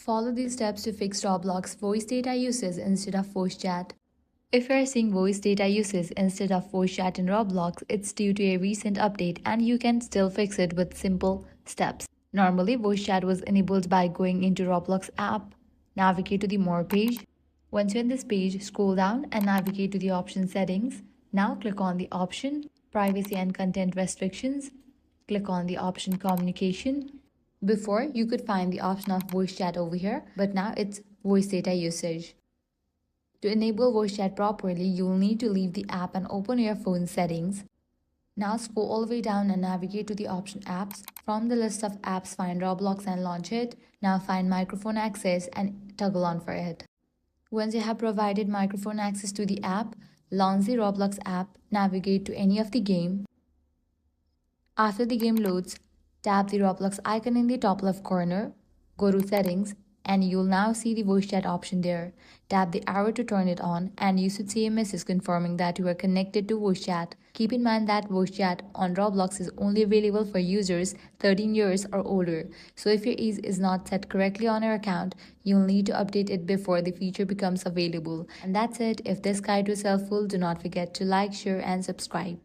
Follow these steps to fix Roblox voice data usage instead of voice chat. If you are seeing voice data usage instead of voice chat in Roblox, it's due to a recent update and you can still fix it with simple steps. Normally, voice chat was enabled by going into Roblox app, navigate to the More page. Once you're in this page, scroll down and navigate to the option settings. Now click on the option Privacy and Content Restrictions. Click on the option Communication. Before, you could find the option of voice chat over here, but now it's voice data usage. To enable voice chat properly, you will need to leave the app and open your phone settings. Now scroll all the way down and navigate to the option Apps. From the list of apps, find Roblox and launch it. Now find microphone access and toggle on for it. Once you have provided microphone access to the app, launch the Roblox app, navigate to any of the game. After the game loads, tap the Roblox icon in the top left corner, go to settings, and you'll now see the voice chat option there. Tap the arrow to turn it on and you should see a message confirming that you are connected to voice chat. Keep in mind that voice chat on Roblox is only available for users 13 years or older. So if your age is not set correctly on your account, you'll need to update it before the feature becomes available. And that's it. If this guide was helpful, do not forget to like, share and subscribe.